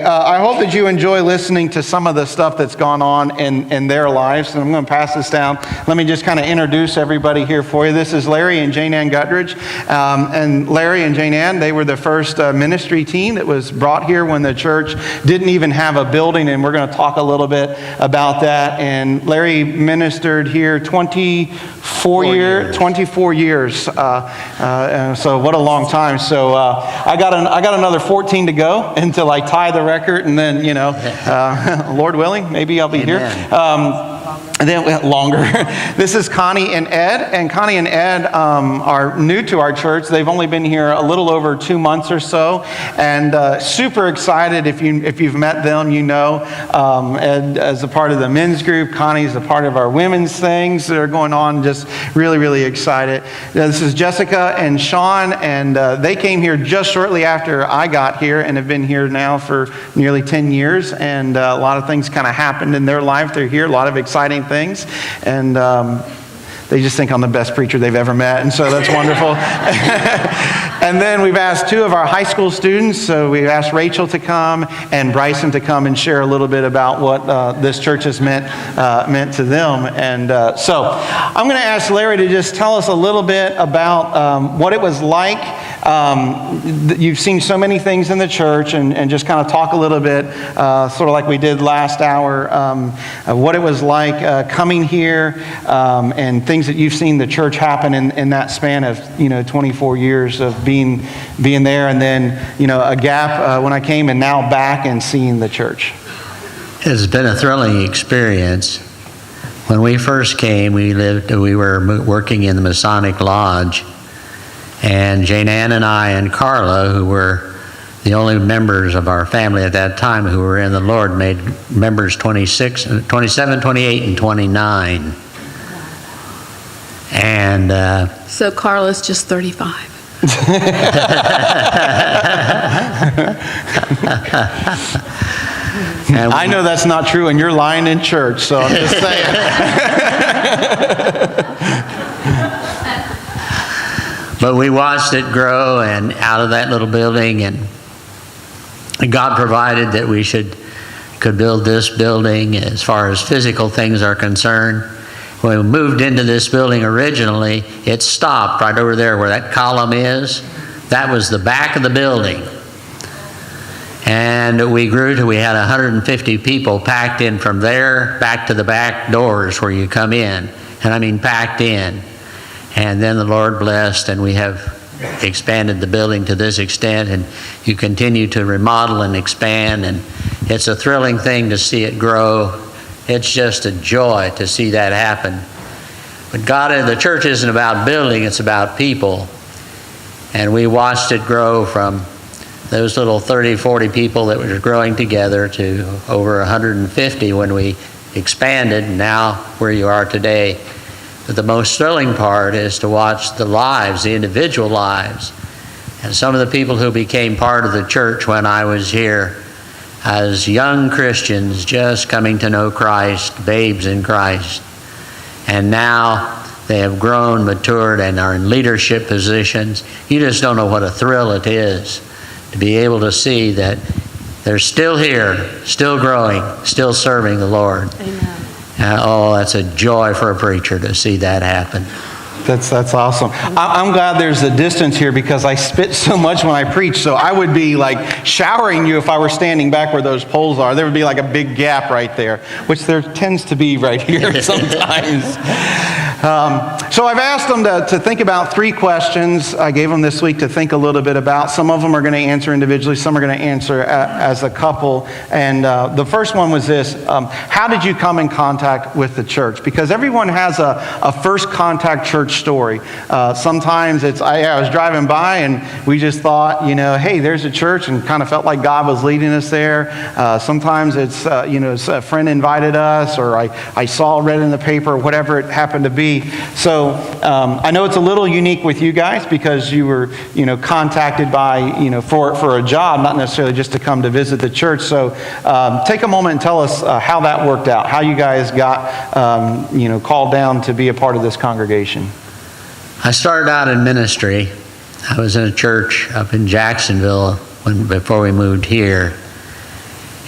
I hope that you enjoy listening to some of the stuff that's gone on in their lives. And I'm going to pass this down. Let me just kind of introduce everybody here for you. This is Larry and Jane Ann Guttridge. And Larry and Jane Ann, they were the first ministry team that was brought here when the church didn't even have a building. And we're going to talk a little bit about that. And Larry ministered here 24 years. So what a long time. So I got another 14 to go until I tie the record, and then, Lord willing, maybe I'll be here. And then longer. This is Connie and Ed, and Connie and Ed are new to our church. They've only been here a little over 2 months or so, and super excited. If you've met them, Ed as a part of the men's group, Connie's a part of our women's things that are going on. Just really excited. This is Jessica and Sean, and they came here just shortly after I got here, and have been here now for nearly 10 years. And a lot of things kind of happened in their life. They're here, a lot of exciting things, and they just think I'm the best preacher they've ever met, and so that's wonderful. And then we've asked two of our high school students, so we've asked Rachel to come and Bryson to come and share a little bit about what this church has meant to them. And so I'm going to ask Larry to just tell us a little bit about what it was like. You've seen so many things in the church, and just kind of talk a little bit, sort of like we did last hour, what it was like coming here, and things that you've seen the church happen in that span of 24 years of being there, and then a gap when I came, and now back and seeing the church. It's been a thrilling experience. When we first came, we were working in the Masonic Lodge. And Jane Ann and I and Carla, who were the only members of our family at that time who were in the Lord, made members 27, 28, and 29. And so Carla's just 35. I know that's not true, and you're lying in church, so I'm just saying. But we watched it grow, and out of that little building, and God provided that we could build this building as far as physical things are concerned. When we moved into this building originally, it stopped right over there where that column is. That was the back of the building. And we grew till we had 150 people packed in from there back to the back doors where you come in. And I mean packed in. And then the Lord blessed, and we have expanded the building to this extent, and you continue to remodel and expand, and it's a thrilling thing to see it grow. It's just a joy to see that happen. But the church isn't about building, it's about people. And we watched it grow from those little 30, 40 people that were growing together to over 150 when we expanded, and now where you are today. But the most thrilling part is to watch the lives, the individual lives. And some of the people who became part of the church when I was here as young Christians just coming to know Christ, babes in Christ. And now they have grown, matured, and are in leadership positions. You just don't know what a thrill it is to be able to see that they're still here, still growing, still serving the Lord. Amen. That's a joy for a preacher to see that happen. That's awesome. I'm glad there's a distance here, because I spit so much when I preach, so I would be like showering you if I were standing back where those poles are. There would be like a big gap right there, which there tends to be right here sometimes. So I've asked them to think about 3 questions. I gave them this week to think a little bit about. Some of them are going to answer individually. Some are going to answer as a couple. And the first one was this. How did you come in contact with the church? Because everyone has a first contact church story. Sometimes I was driving by and we just thought, hey, there's a church, and kind of felt like God was leading us there. Sometimes it's, a friend invited us, or I read in the paper, whatever it happened to be. So I know it's a little unique with you guys, because you were, contacted by, for a job, not necessarily just to come to visit the church. So take a moment and tell us how that worked out, how you guys got, called down to be a part of this congregation. I started out in ministry. I was in a church up in Jacksonville before we moved here.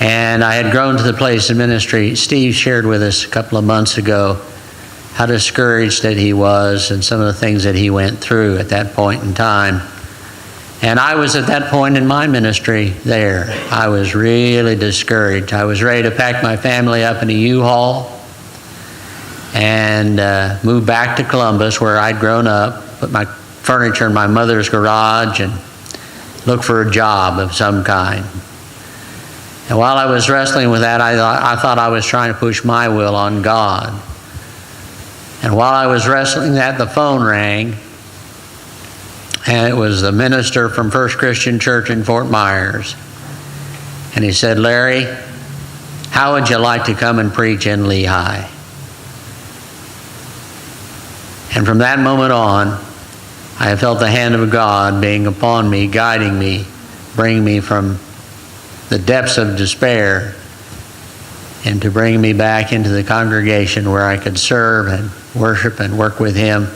And I had grown to the place in ministry. Steve shared with us a couple of months ago how discouraged that he was and some of the things that he went through at that point in time. And I was at that point in my ministry there. I was really discouraged. I was ready to pack my family up in a U-Haul and move back to Columbus where I'd grown up, put my furniture in my mother's garage and look for a job of some kind. And while I was wrestling with that, I thought I was trying to push my will on God. And while I was wrestling that, the phone rang, and it was the minister from First Christian Church in Fort Myers. And he said, "Larry, how would you like to come and preach in Lehigh?" And from that moment on, I felt the hand of God being upon me, guiding me, bringing me from the depths of despair and to bring me back into the congregation where I could serve and worship and work with Him.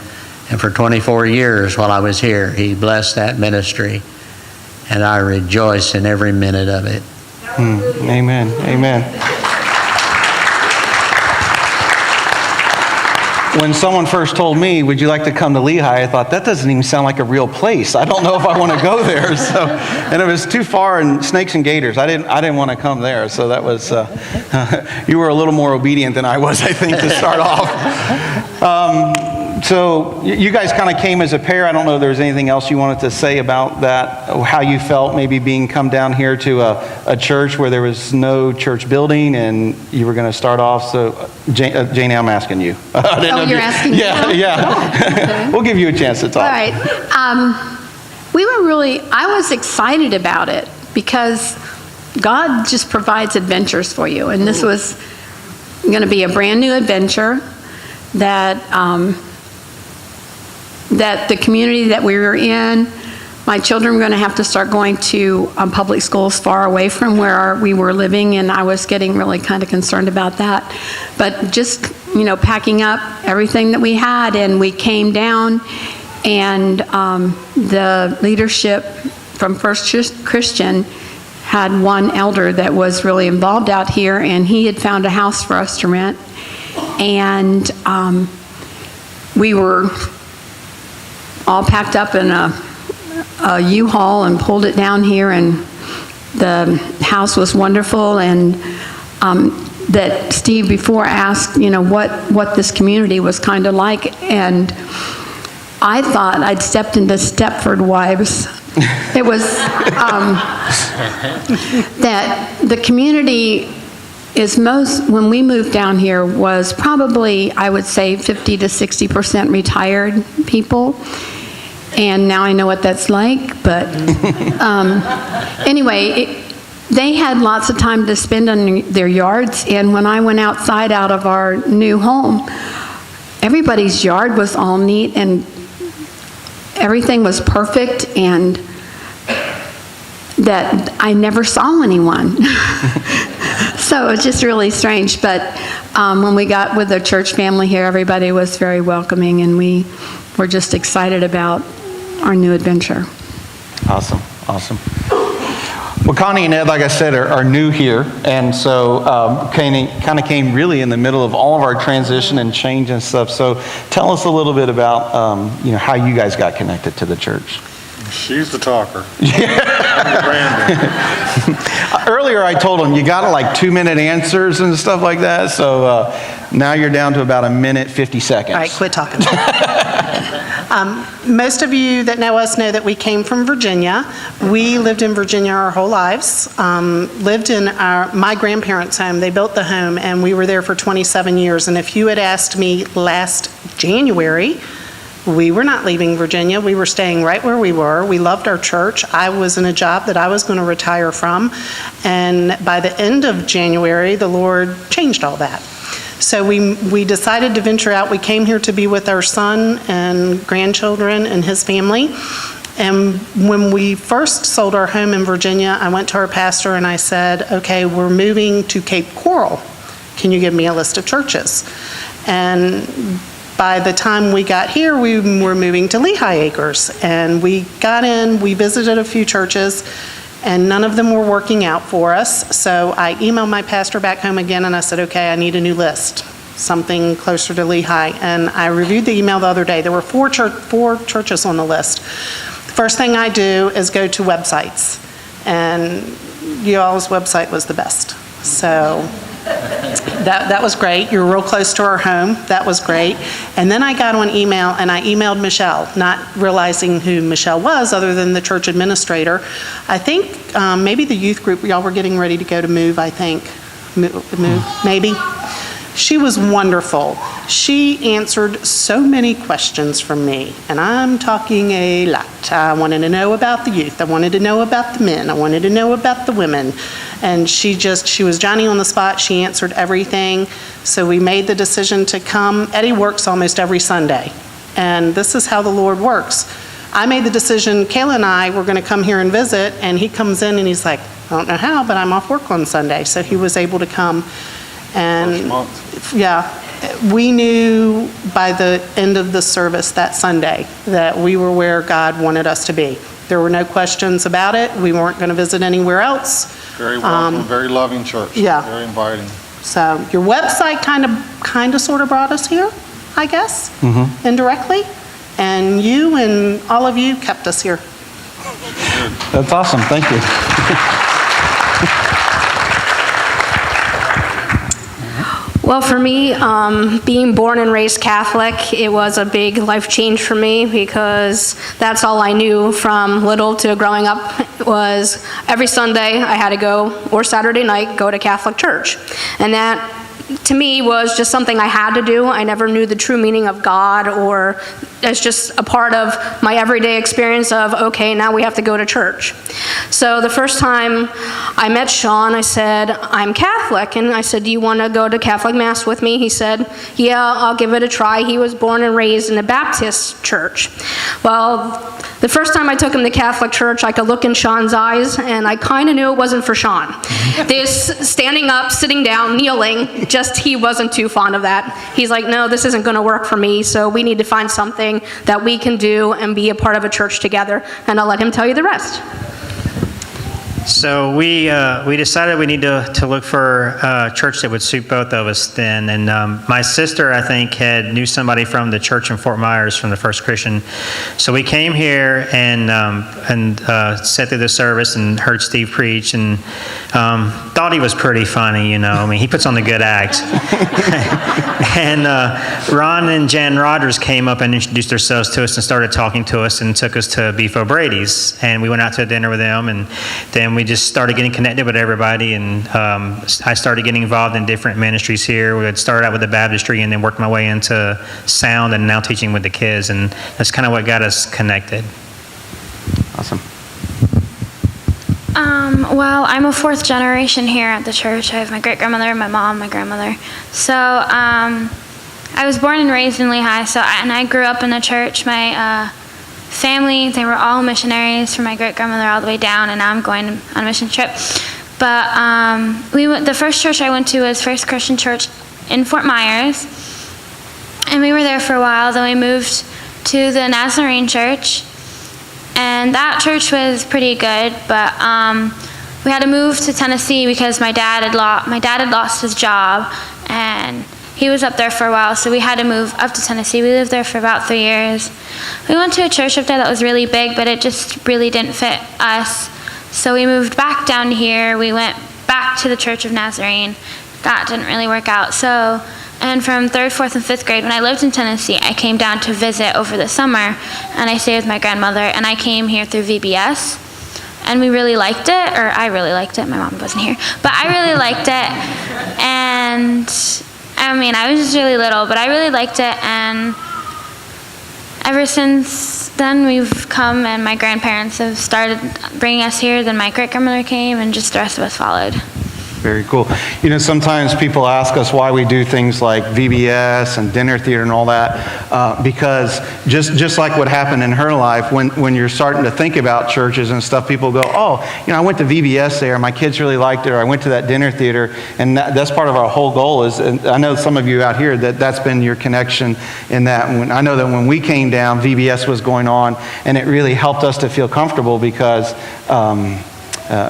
And for 24 years while I was here, He blessed that ministry, and I rejoice in every minute of it. Amen. Amen. When someone first told me, "Would you like to come to Lehigh?" I thought, that doesn't even sound like a real place. I don't know if I want to go there. So, and it was too far, and snakes and gators. I didn't want to come there. So that was, you were a little more obedient than I was, I think, to start off. So you guys kind of came as a pair. I don't know if there's anything else you wanted to say about that, how you felt maybe being come down here to a church where there was no church building and you were going to start off. So Jane, I'm asking you. You're asking me now? Yeah. Oh, okay. We'll give you a chance to talk. All right. I was excited about it because God just provides adventures for you. And this was going to be a brand new adventure that the community that we were in, my children were going to have to start going to public schools far away from where we were living, and I was getting really kind of concerned about that. But just, packing up everything that we had, and we came down, and the leadership from First Christian had one elder that was really involved out here, and he had found a house for us to rent. And we were all packed up in a U-Haul and pulled it down here, and the house was wonderful. And that Steve before asked, what this community was kind of like, and I thought I'd stepped into Stepford Wives. It was that the community is when we moved down here, was probably, I would say, 50 to 60% retired people. And now I know what that's like, but anyway, they had lots of time to spend on their yards, and when I went outside out of our new home, everybody's yard was all neat, and everything was perfect, and that I never saw anyone. So it's just really strange. But when we got with the church family here, everybody was very welcoming, and we were just excited about our new adventure. Awesome. Well, Connie and Ed, like I said, are new here, and so kind of came really in the middle of all of our transition and change and stuff. So tell us a little bit about how you guys got connected to the church. She's the talker. I'm Brandon. Earlier I told them you got like 2-minute answers and stuff like that, so now you're down to about 1 minute 50 seconds. All right, quit talking. Most of you that know us know that we came from Virginia. We lived in Virginia our whole lives. Lived in my grandparents' home. They built the home, and we were there for 27 years. And if you had asked me last January, we were not leaving Virginia. We were staying right where we were. We loved our church. I was in a job that I was going to retire from. And by the end of January, the Lord changed all that. So we decided to venture out. We came here to be with our son and grandchildren and his family. And when we first sold our home in Virginia, I went to our pastor and I said, okay, we're moving to Cape Coral. Can you give me a list of churches? And by the time we got here, we were moving to Lehigh Acres. And we got in, we visited a few churches, and none of them were working out for us. So I emailed my pastor back home again, and I said, okay, I need a new list, something closer to Lehigh. And I reviewed the email the other day. There were four churches on the list. First thing I do is go to websites, and y'all's website was the best. So that was great. You're real close to our home. That was great. And then I got on email, and I emailed Michelle, not realizing who Michelle was other than the church administrator. I think maybe the youth group, y'all were getting ready to go to Move, I think. Move, maybe? She was wonderful. She answered so many questions from me, and I'm talking a lot. I wanted to know about the youth. I wanted to know about the men. I wanted to know about the women. And she was Johnny on the spot. She answered everything. So we made the decision to come. Eddie works almost every Sunday, and this is how the Lord works. I made the decision, Kayla and I were going to come here and visit, and he comes in and he's like, I don't know how, but I'm off work on Sunday. So he was able to come. And First month. yeah, we knew by the end of the service that Sunday that we were where God wanted us to be. There were no questions about it. We weren't going to visit anywhere else. Very welcome, very loving church. yeah. Very inviting. So your website kind of sort of brought us here, I guess, indirectly. And you and all of you kept us here. That's awesome. Thank you. Well, for me, being born and raised Catholic, it was a big life change for me because that's all I knew from little to growing up was every Sunday I had to go, or Saturday night, go to Catholic church. And that, to me, was just something I had to do. I never knew the true meaning of God, or it's just a part of my everyday experience of, okay, now we have to go to church. So the first time I met Sean, I said, I'm Catholic. And I said, do you want to go to Catholic Mass with me? He said, yeah, I'll give it a try. He was born and raised in a Baptist church. Well, the first time I took him to Catholic church, I could look in Sean's eyes, and I kind of knew it wasn't for Sean. This standing up, sitting down, kneeling, just he wasn't too fond of that. He's like, no, this isn't going to work for me, so we need to find something that we can do and be a part of a church together, and I'll let him tell you the rest. So we decided we need to look for a church that would suit both of us then. And my sister, I think, knew somebody from the church in Fort Myers from the First Christian. So we came here and sat through the service and heard Steve preach and thought he was pretty funny, you know. I mean, he puts on the good act. And Ron and Jan Rogers came up and introduced themselves to us and started talking to us and took us to Beef O'Brady's. And we went out to dinner with them, and then we just started getting connected with everybody, and I started getting involved in different ministries here. We had started out with the baptistry and then worked my way into sound and now teaching with the kids, and that's kind of what got us connected. Awesome. Well, I'm a fourth generation here at the church. I have my great-grandmother, my mom, my grandmother. So I was born and raised in Lehigh, and I grew up in the church. My family, they were all missionaries from my great-grandmother all the way down, and now I'm going on a mission trip. But the first church I went to was First Christian Church in Fort Myers, and we were there for a while. Then we moved to the Nazarene Church, and that church was pretty good, but we had to move to Tennessee because my dad had lost his job, and he was up there for a while, so we had to move up to Tennessee. We lived there for about 3 years. We went to a church up there that was really big, but it just really didn't fit us. So we moved back down here. We went back to the Church of Nazarene. That didn't really work out. And from 3rd, 4th, and 5th grade, when I lived in Tennessee, I came down to visit over the summer, and I stayed with my grandmother, and I came here through VBS. And we really liked it, or I really liked it. My mom wasn't here, but I really liked it. And I mean, I was just really little, but I really liked it, and ever since then we've come, and my grandparents have started bringing us here, then my great-grandmother came, and just the rest of us followed. Very cool. You know, sometimes people ask us why we do things like VBS and dinner theater and all that, because just like what happened in her life, when you're starting to think about churches and stuff, people go, oh, you know, I went to VBS there, my kids really liked it, or I went to that dinner theater, and that's part of our whole goal is, and I know some of you out here that's been your connection in that. I know that when we came down, VBS was going on, and it really helped us to feel comfortable because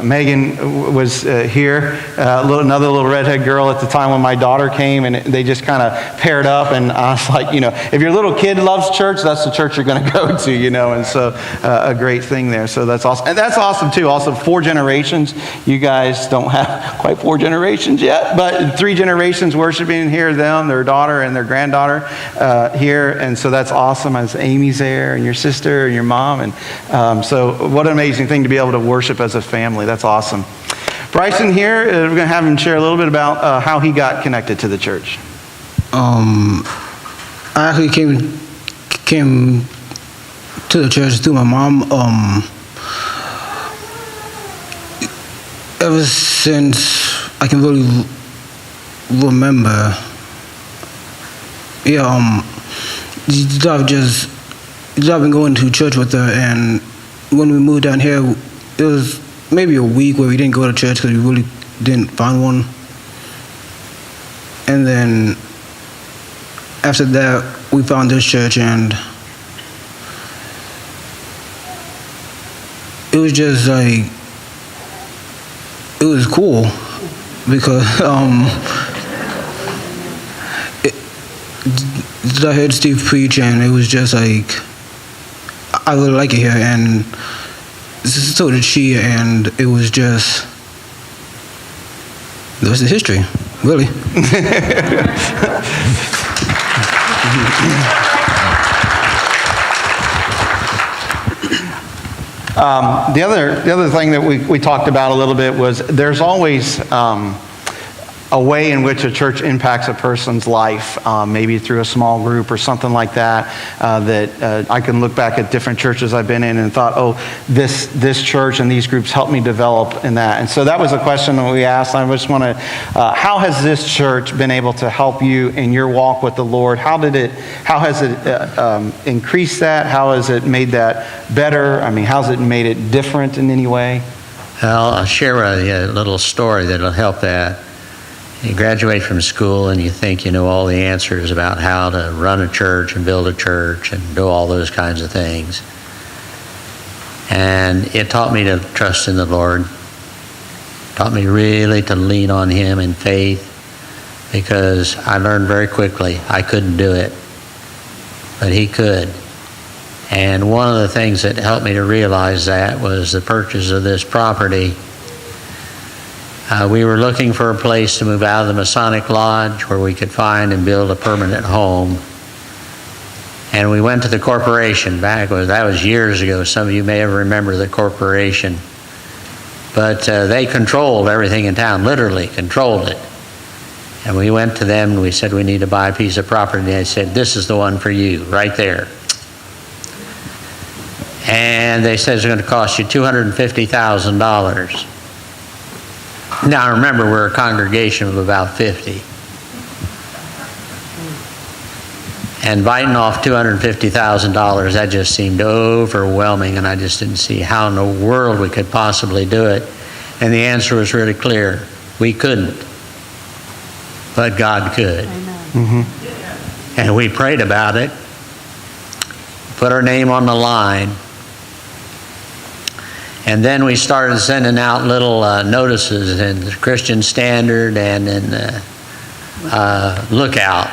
Megan was here, another little redhead girl at the time when my daughter came, and they just kind of paired up. And I was like, if your little kid loves church, that's the church you're going to go to, and so a great thing there. So that's awesome. And that's awesome, too. Also, 4 generations. You guys don't have quite 4 generations yet, but 3 generations worshiping here, them, their daughter, and their granddaughter here. And so that's awesome, as Amy's there, and your sister, and your mom. And so what an amazing thing to be able to worship as a family. That's awesome. Bryson here, we're going to have him share a little bit about how he got connected to the church. I actually came to the church through my mom. Ever since I can really remember, I've been going to church with her, and when we moved down here, it was maybe a week where we didn't go to church because we really didn't find one. And then after that, we found this church, and it was just like, it was cool because I heard Steve preach, and it was just like, I really like it here, and so did she, and it was just, the rest is history, really. The other thing that we talked about a little bit was there's always a way in which a church impacts a person's life, maybe through a small group or something like that, that I can look back at different churches I've been in and thought, oh, this church and these groups helped me develop in that. And so that was a question that we asked. I just want to, how has this church been able to help you in your walk with the Lord? How has it increased that? How has it made that better? I mean, how's it made it different in any way? Well, I'll share a little story that'll help that. You graduate from school and you think you know all the answers about how to run a church and build a church and do all those kinds of things. And it taught me to trust in the Lord. Taught me really to lean on Him in faith, because I learned very quickly I couldn't do it, but He could. And one of the things that helped me to realize that was the purchase of this property. We were looking for a place to move out of the Masonic Lodge where we could find and build a permanent home. And we went to the corporation that was years ago. Some of you may ever remember the corporation. But they controlled everything in town, literally controlled it. And we went to them and we said, we need to buy a piece of property. And they said, this is the one for you, right there. And they said it's going to cost you $250,000. Now, remember, we're a congregation of about 50. And biting off $250,000, that just seemed overwhelming, and I just didn't see how in the world we could possibly do it. And the answer was really clear. We couldn't. But God could. Mm-hmm. And we prayed about it, put our name on the line. And then we started sending out little notices in the Christian Standard and in Lookout,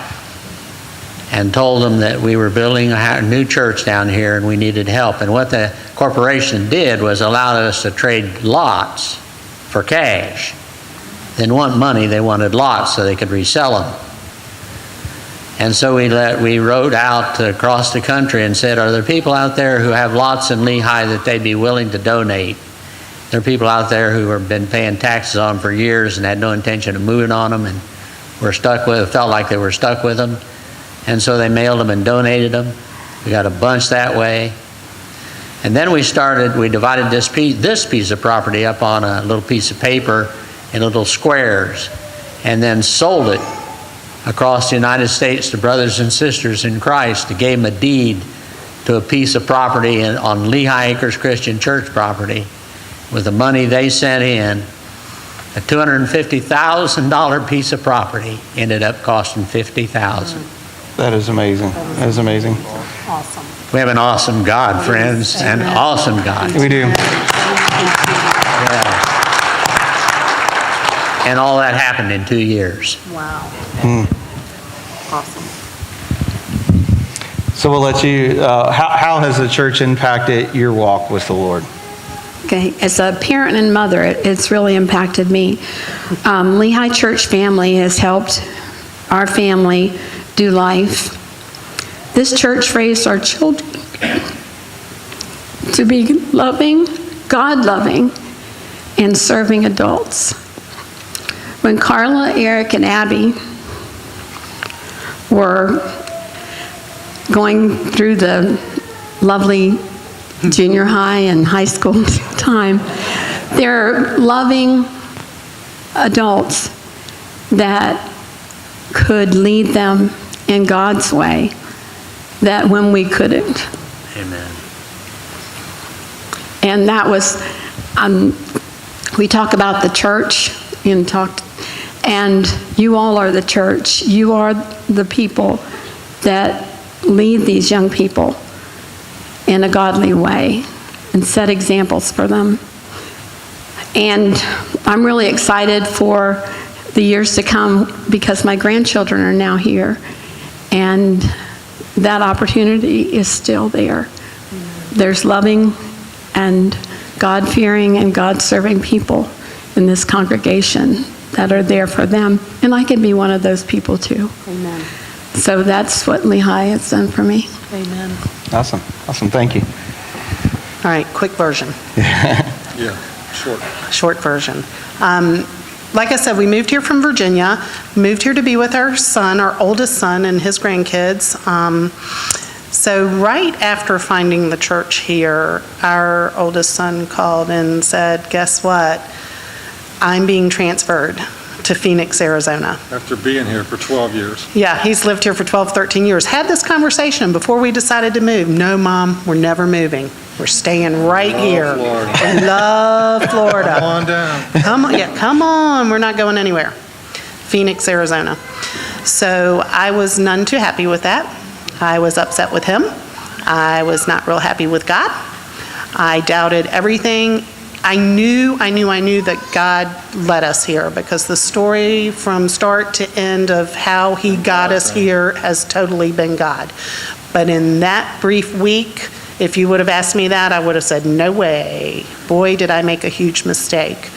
and told them that we were building a new church down here and we needed help. And what the corporation did was allowed us to trade lots for cash. They didn't want money, they wanted lots so they could resell them. And so we wrote out across the country and said, are there people out there who have lots in Lehigh that they'd be willing to donate? There are people out there who have been paying taxes on them for years and had no intention of moving on them, and felt like they were stuck with them. And so they mailed them and donated them. We got a bunch that way. And then we divided this piece of property up on a little piece of paper in little squares, and then sold it across the United States to brothers and sisters in Christ, to give them a deed to a piece of property on Lehigh Acres Christian Church property. With the money they sent in, a $250,000 piece of property ended up costing $50,000. That is amazing. That is amazing. Awesome. We have an awesome God, friends, an awesome God. We do. Yeah. And all that happened in 2 years. Wow. Awesome. So we'll let you, how has the church impacted your walk with the Lord? Okay, as a parent and mother, it's really impacted me. Lehigh Church family has helped our family do life. This church raised our children to be loving, God-loving, and serving adults. When Carla, Eric, and Abby were going through the lovely junior high and high school time, they're loving adults that could lead them in God's way, that when we couldn't. Amen. And that was, we talk about the church and you all are the church. You are the people that lead these young people in a godly way and set examples for them. And I'm really excited for the years to come because my grandchildren are now here and that opportunity is still there. There's loving and God-fearing and God-serving people in this congregation that are there for them. And I can be one of those people too. Amen. So that's what Lehigh has done for me. Amen. Awesome, thank you. All right, quick version. Yeah, short. Short version. Like I said, we moved here from Virginia, moved here to be with our son, our oldest son, and his grandkids. So right after finding the church here, our oldest son called and said, guess what? I'm being transferred to Phoenix, Arizona. After being here for 12 years. Yeah, he's lived here for 12, 13 years. Had this conversation before we decided to move. No, Mom, we're never moving. We're staying right here. Florida. We love Florida. Come on down. Come on, we're not going anywhere. Phoenix, Arizona. So I was none too happy with that. I was upset with him. I was not real happy with God. I doubted everything. I knew that God led us here because the story from start to end of how he got us here has totally been God. But in that brief week, if you would have asked me that, I would have said, no way. Boy, did I make a huge mistake.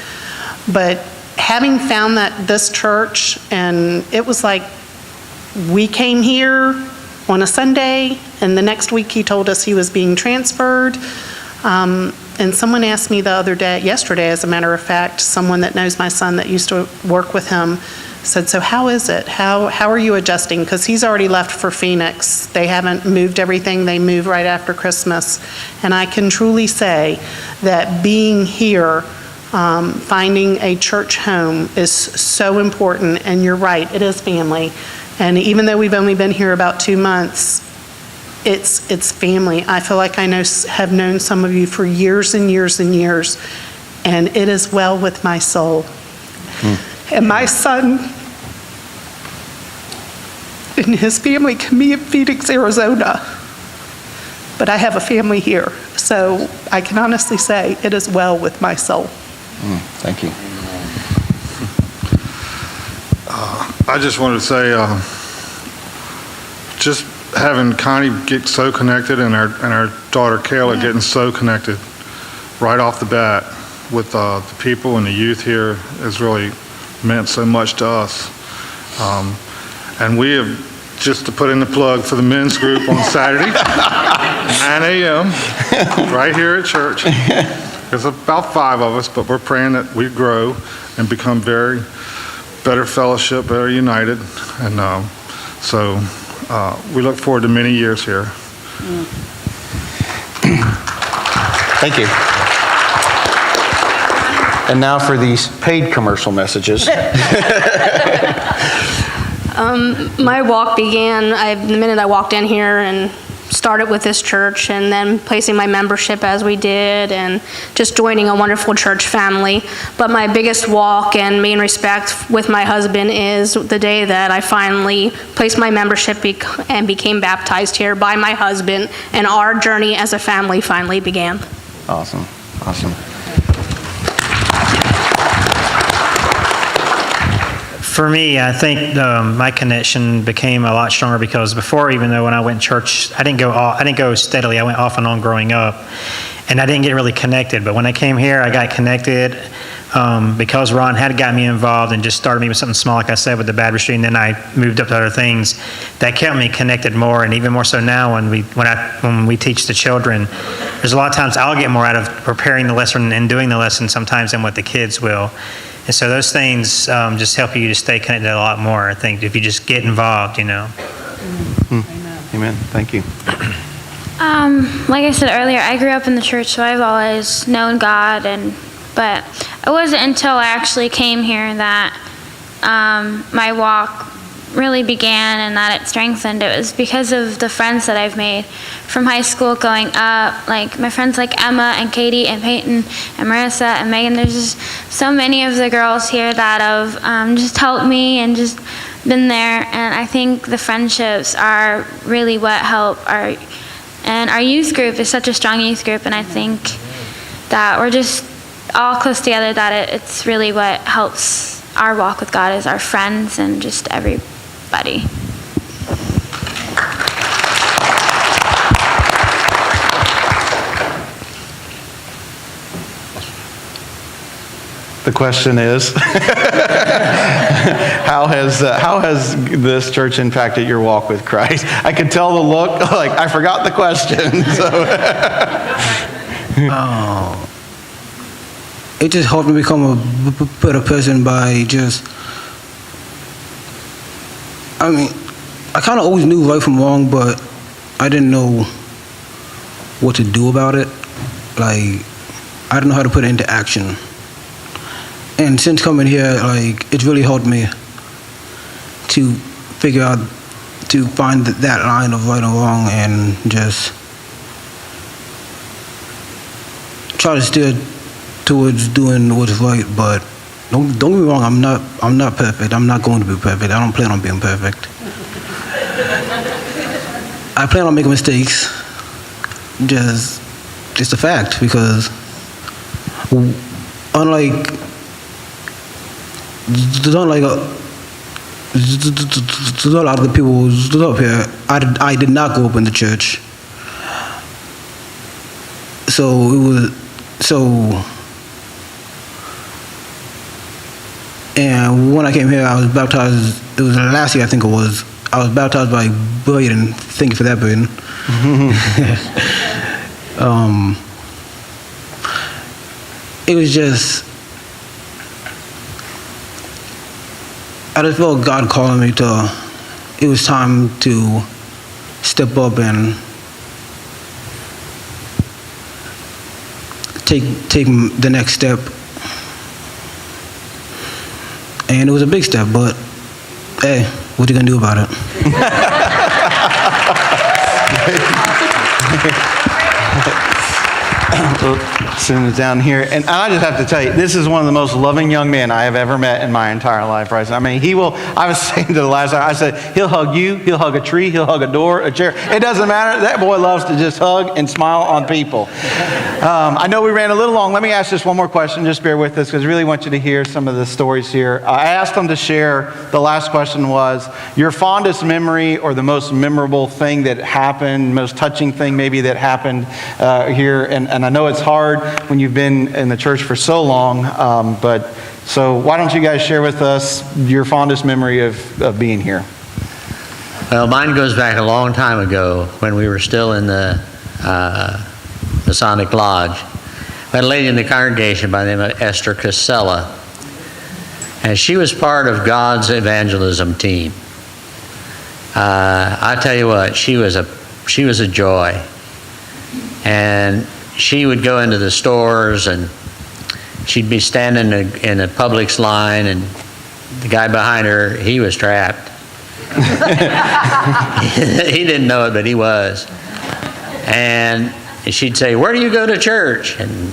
But having found this church, and it was like we came here on a Sunday, and the next week he told us he was being transferred. And someone asked me yesterday, as a matter of fact, someone that knows my son that used to work with him said, so how is it? How are you adjusting? Because he's already left for Phoenix. They haven't moved everything. They moved right after Christmas. And I can truly say that being here, finding a church home is so important. And you're right, it is family. And even though we've only been here about 2 months, it's family. I feel like have known some of you for years and years and years, and it is well with my soul. And my son and his family can be in Phoenix, Arizona, but I have a family here, so I can honestly say it is well with my soul. Thank you. I just wanted to say, just having Connie get so connected and our daughter Kayla getting so connected right off the bat with the people and the youth here has really meant so much to us. And we have, just to put in the plug for the men's group on Saturday, 9 a.m., right here at church. There's about 5 of us, but we're praying that we grow and become better fellowship, better united. And so we look forward to many years here. Thank you. And now for these paid commercial messages. My walk began the minute I walked in here and started with this church, and then placing my membership as we did, and just joining a wonderful church family. But my biggest walk and main respect with my husband is the day that I finally placed my membership and became baptized here by my husband, and our journey as a family finally began. Awesome. For me, I think my connection became a lot stronger because before, even though when I went to church, I didn't go steadily. I went off and on growing up, and I didn't get really connected. But when I came here, I got connected because Ron had got me involved and just started me with something small, like I said, with the baptistry, and then I moved up to other things that kept me connected more, and even more so now when we teach the children. There's a lot of times I'll get more out of preparing the lesson and doing the lesson sometimes than what the kids will. And so those things just help you to stay connected a lot more, I think, if you just get involved, Amen. Thank you. Like I said earlier, I grew up in the church, so I've always known God, but it wasn't until I actually came here that my walk really began and that it strengthened. It was because of the friends that I've made from high school going up, like my friends like Emma and Katie and Peyton and Marissa and Megan. There's just so many of the girls here that have just helped me and just been there, and I think the friendships are really what help and our youth group is such a strong youth group, and I think that we're just all close together, that it's really what helps our walk with God is our friends and just everybody. The question is, how has this church impacted your walk with Christ? I could tell the look, like I forgot the question. So. It just helped me become a better person by I kind of always knew right from wrong, but I didn't know what to do about it. Like, I didn't know how to put it into action. And since coming here, it's really helped me to figure out, to find that line of right and wrong and just try to steer towards doing what's right. But don't get me wrong, I'm not perfect. I'm not going to be perfect. I don't plan on being perfect. I plan on making mistakes. It's a fact, because unlike a lot of the people who stood up here, I did not grow up in the church. And when I came here, I was baptized. It was last year, I think it was. I was baptized by Braden. Thank you for that, Braden. It was just, I just felt God calling me it was time to step up and take the next step. And it was a big step, but hey, what you gonna do about it? Soon down here, and I just have to tell you, this is one of the most loving young men I have ever met in my entire life, right? I mean, he will, I was saying to the last guy, I said, he'll hug you, he'll hug a tree, he'll hug a door, a chair. It doesn't matter. That boy loves to just hug and smile on people. I know we ran a little long. Let me ask just one more question. Just bear with us, because I really want you to hear some of the stories here. I asked them to share, the last question was, your fondest memory or the most memorable thing that happened, most touching thing maybe that happened here. And I know it's hard when you've been in the church for so long, so why don't you guys share with us your fondest memory of being here? Well, mine goes back a long time ago when we were still in the Masonic Lodge. We had a lady in the congregation by the name of Esther Casella, and she was part of God's evangelism team. I tell you what, she was a joy, and she would go into the stores and she'd be standing in a Publix line, and the guy behind her, he was trapped. He didn't know it, but he was. And she'd say, "Where do you go to church?" And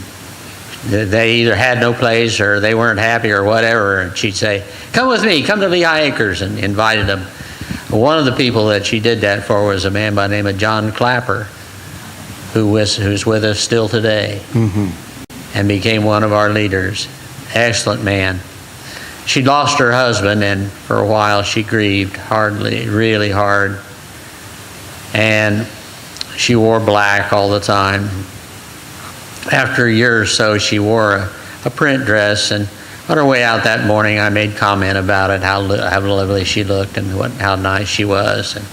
they either had no place or they weren't happy or whatever. And she'd say, "Come with me, come to Lehigh Acres," and invited them. One of the people that she did that for was a man by the name of John Clapper, who's with us still today, and became one of our leaders. Excellent man. She lost her husband, and for a while she grieved really hard. And she wore black all the time. After a year or so, she wore a print dress, and on her way out that morning, I made comment about it, how lovely she looked and how nice she was. And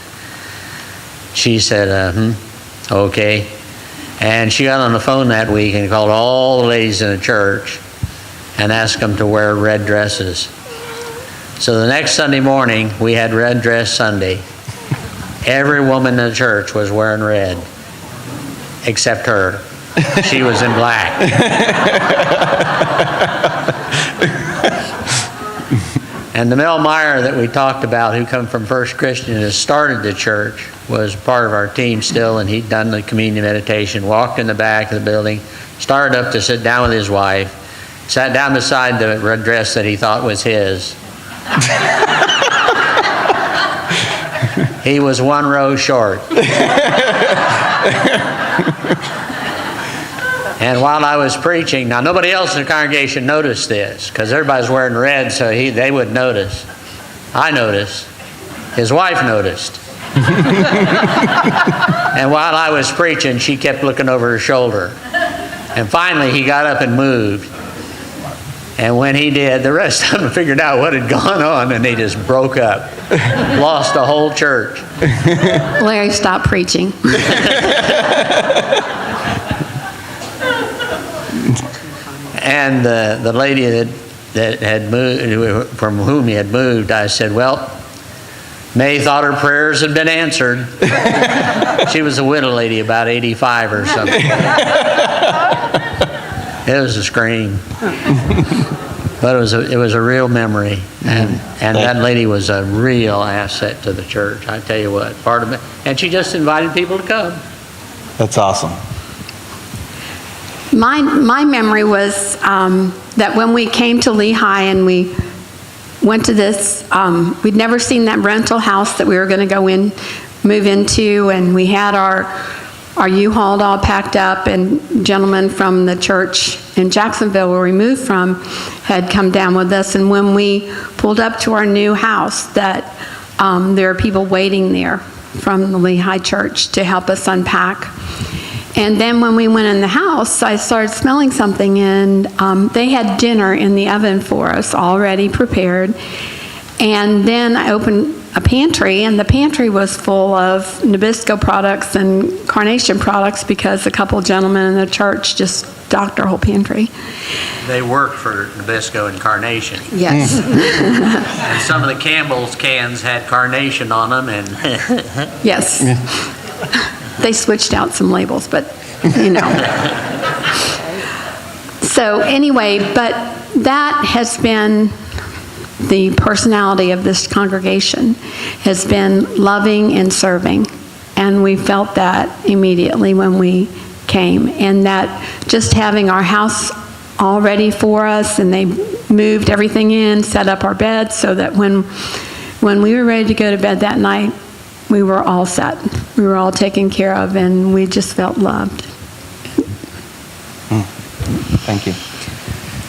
she said, okay. And she got on the phone that week and called all the ladies in the church and asked them to wear red dresses. So the next Sunday morning, we had Red Dress Sunday. Every woman in the church was wearing red, except her. She was in black. And the Mel Meyer that we talked about, who come from First Christian and has started the church, was part of our team still, and he'd done the communion meditation, walked in the back of the building, started up to sit down with his wife, sat down beside the red dress that he thought was his. He was one row short. And while I was preaching, now nobody else in the congregation noticed this, because everybody's wearing red, so they wouldn't notice. I noticed. His wife noticed. And while I was preaching, she kept looking over her shoulder. And finally, he got up and moved. And when he did, the rest of them figured out what had gone on, and they just broke up. Lost the whole church. Larry, stop preaching. And the lady that had moved, from whom he had moved, I said, well, May thought her prayers had been answered. She was a widow lady, about 85 or something. It was a scream. But it was a real memory. And that lady was a real asset to the church. I tell you what, part of it. And she just invited people to come. That's awesome. My memory was that when we came to Lehigh and we went to this, we'd never seen that rental house that we were going to move into, and we had our U-Haul all packed up, and gentlemen from the church in Jacksonville, where we moved from, had come down with us. And when we pulled up to our new house, that there were people waiting there from the Lehigh church to help us unpack. And then when we went in the house, I started smelling something, and they had dinner in the oven for us, already prepared. And then I opened a pantry, and the pantry was full of Nabisco products and Carnation products, because a couple of gentlemen in the church just stocked our whole pantry. They worked for Nabisco and Carnation. Yes. And some of the Campbell's cans had Carnation on them, and Yes. They switched out some labels, but, you know. So anyway, but that has been the personality of this congregation, has been loving and serving. And we felt that immediately when we came. And that just having our house all ready for us, and they moved everything in, set up our beds, so that when we were ready to go to bed that night, we were all set. We were all taken care of, and we just felt loved. Thank you.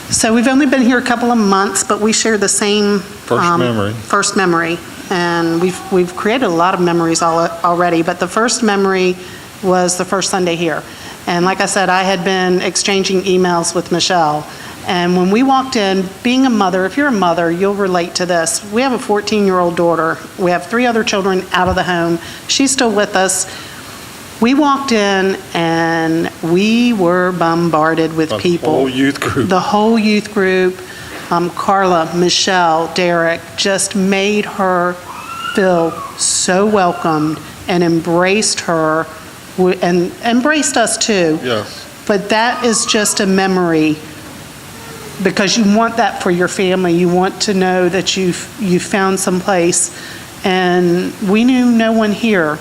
So we've only been here a couple of months, but we share the same First memory. And we've created a lot of memories already, but the first memory was the first Sunday here. And like I said, I had been exchanging emails with Michelle. And when we walked in, being a mother, if you're a mother, you'll relate to this. We have a 14-year-old daughter. We have 3 other children out of the home. She's still with us. We walked in, and we were bombarded with people. The whole youth group. The whole youth group. Carla, Michelle, Derek, just made her feel so welcomed and embraced her, and embraced us too. Yes. But that is just a memory, because you want that for your family. You want to know that you've found some place. And we knew no one here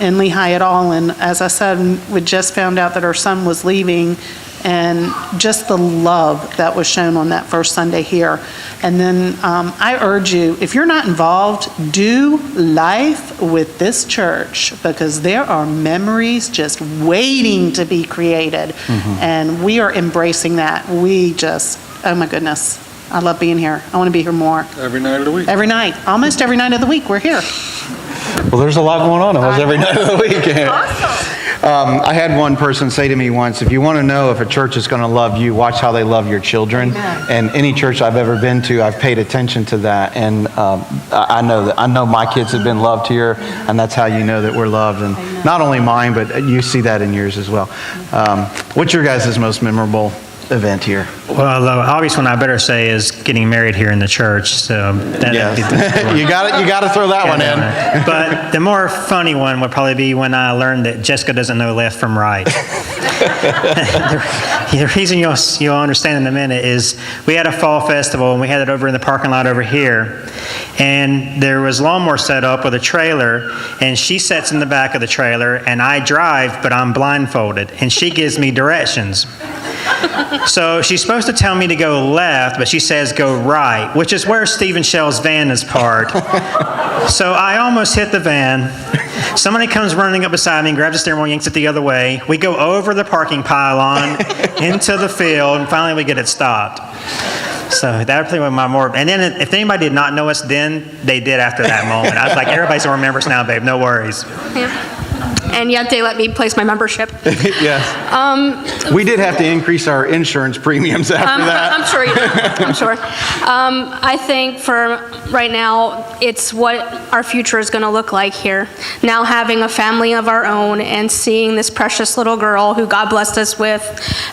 in Lehigh at all. And as I said, we just found out that our son was leaving, and just the love that was shown on that first Sunday here. And then I urge you, if you're not involved, do life with this church, because there are memories just waiting to be created. And we are embracing that. We just, oh my goodness, I love being here. I want to be here more. Every night of the week. Every night, almost every night of the week, we're here. Well, there's a lot going on almost every night of the week. I had one person say to me once, if you want to know if a church is going to love you, watch how they love your children. And any church I've ever been to, I've paid attention to that. And I know my kids have been loved here, and that's how you know that we're loved. And not only mine, but you see that in yours as well. What's your guys' most memorable event here? Well, the obvious one I better say is getting married here in the church. So Yes. you got to throw that one in. But the more funny one would probably be when I learned that Jessica doesn't know left from right. The reason you'll understand in a minute is we had a fall festival and we had it over in the parking lot over here, and there was lawnmower set up with a trailer, and she sits in the back of the trailer and I drive, but I'm blindfolded, and she gives me directions. So she's supposed to tell me to go left, but she says go right, which is where Stephen Shell's van is parked. So I almost hit the van. Somebody comes running up beside me, grabs the steering wheel, yanks it the other way. We go over the parking pylon into the field, and finally we get it stopped. So that would probably be my more. And then if anybody did not know us then, they did after that moment. I was like, everybody's gonna remember us now, babe. No worries. Yeah. And yet they let me place my membership. Yes. We did have to increase our insurance premiums after that. I'm sure you did. I'm sure. I think for right now, it's what our future is going to look like here. Now having a family of our own and seeing this precious little girl who God blessed us with,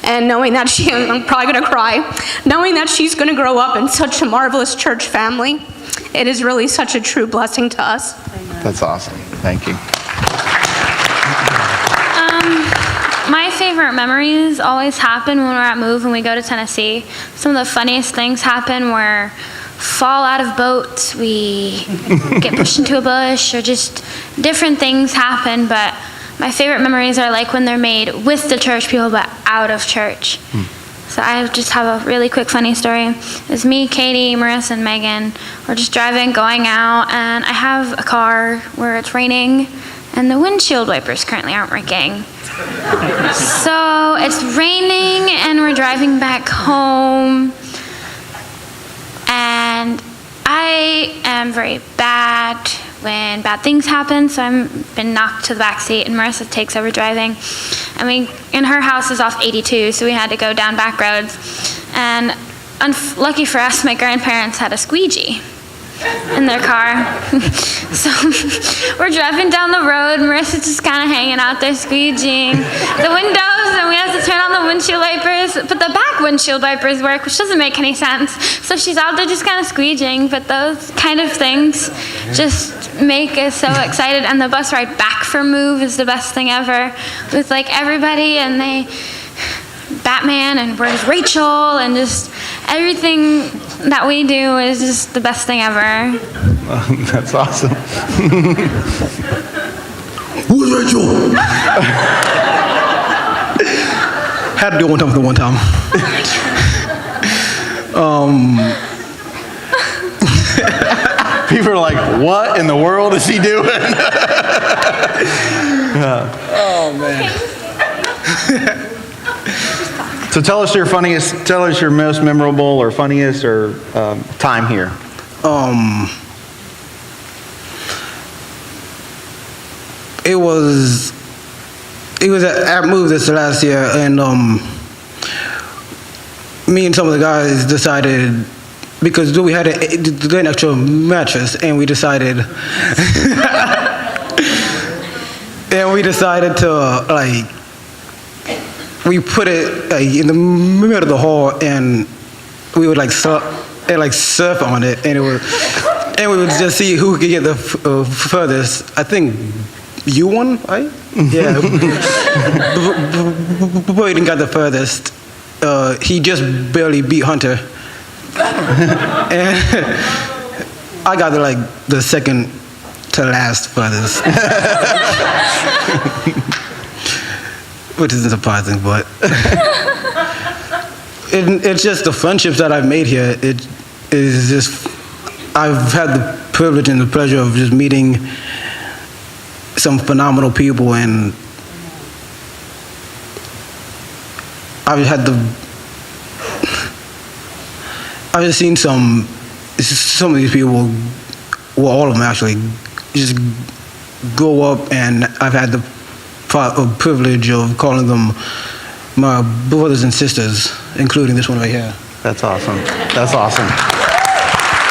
and knowing that I'm probably going to cry, knowing that she's going to grow up in such a marvelous church family, it is really such a true blessing to us. That's awesome. Thank you. My favorite memories always happen when we're at Move and we go to Tennessee. Some of the funniest things happen where fall out of boats, we get pushed into a bush, or just different things happen. But my favorite memories are like when they're made with the church people but out of church. So I just have a really quick funny story. It's me, Katie, Marissa, and Megan. We're just driving, going out, and I have a car where it's raining and the windshield wipers currently aren't working. So it's raining and we're driving back home, and I am very bad when bad things happen, so I've been knocked to the back seat and Marissa takes over driving. And her house is off 82, so we had to go down back roads. And lucky for us, my grandparents had a squeegee in their car. So we're driving down the road, Marissa's just kind of hanging out there squeegeeing the windows, and we have to turn on the windshield wipers, but the back windshield wipers work, which doesn't make any sense. So she's out there just kind of squeegeeing, but those kind of things just make us so excited. And the bus ride back from Move is the best thing ever, with like everybody, and Batman, and where's Rachel, and just everything that we do is just the best thing ever. That's awesome. Who's Rachel? Had to do it one time. People are like, what in the world is he doing? Oh, man. So tell us your most memorable or funniest or time here. It was at Move this last year, and me and some of the guys decided, because we had to get an extra mattress, and we decided to we put it in the middle of the hall, and we would surf on it, and we would just see who could get the furthest. I think you won, right? Yeah. Boyden got the furthest. He just barely beat Hunter, and I got the second to last furthest. Which isn't surprising, but it's just the friendships that I've made here. It is just, I've had the privilege and the pleasure of just meeting some phenomenal people, and I've just seen some of these people, well, all of them actually, just grow up, and I've had the privilege of calling them my brothers and sisters, including this one right here. That's awesome. That's awesome.